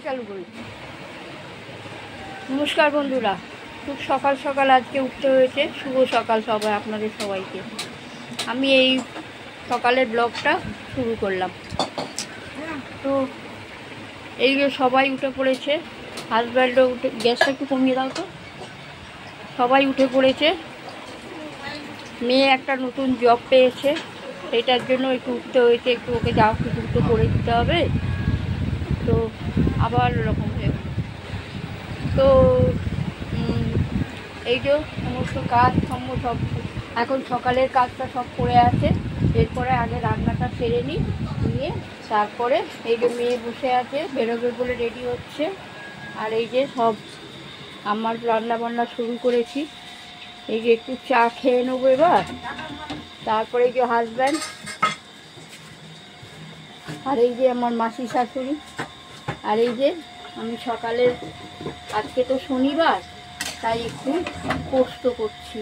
চালু করি। নমস্কার বন্ধুরা, খুব সকাল সকাল আজকে উঠতে হয়েছে। শুভ সকাল সবাই, আপনাদের সবাইকে। আমি এই সকালের ব্লগটা শুরু করলাম। তো এই যে সবাই উঠে পড়েছে, হাজব্যান্ডও উঠে, গ্যাসটা একটু কমিয়ে দাও তো। সবাই উঠে পড়েছে। মেয়ে একটা নতুন জব পেয়েছে, সেটার জন্য একটু উঠতে হয়েছে, একটু ওকে যাও কিছু তো করে দিতে হবে। তো আবার ওরকম হয়ে তো এই যে সমস্ত কাজ সব এখন সকালের কাজটা সব করে আছে। এরপরে আগে রান্নাটা সেরে নিয়ে তারপরে এই যে মেয়ে বসে আছে, বেরোবে বলে রেডি হচ্ছে। আর এই যে সব আমার রান্না বান্না শুরু করেছি। এই যে একটু চা খেয়ে নেবো এবার। তারপরে এই যে হাজব্যান্ড, আর এই যে আমার মাসি শাশুড়ি, আর এই যে আমি সকালের, আজকে তো শনিবার, তাই একটু পোস্ত করছি।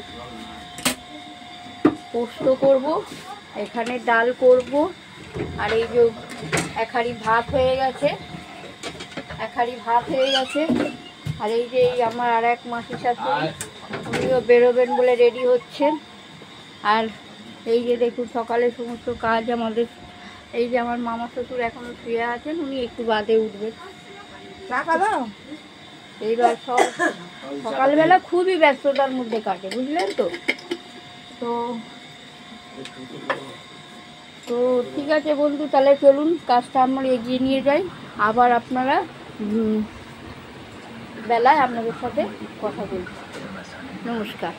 পোস্ত করব, এখানে ডাল করব। আর এই যে এক হাঁড়ি ভাত হয়ে গেছে, আর এই যে আমার আর এক মাসি শাশুড়ি, উনিও বেরোবেন বলে রেডি হচ্ছেন। আর এই যে দেখুন সকালে সমস্ত কাজ আমাদের। এই যে আমার মামা শ্বশুর এখনো শুয়ে আছেন, উনি একটু বাদে উঠবেন। এইবার সব সকালবেলা খুবই ব্যস্ততার মধ্যে কাটে, বুঝলেন তো। তো ঠিক আছে বন্ধু, তাহলে চলুন কাজটা আমরা এগিয়ে নিয়ে যাই। আবার আপনারা বেলায় আপনাদের সাথে কথা বলছি। নমস্কার।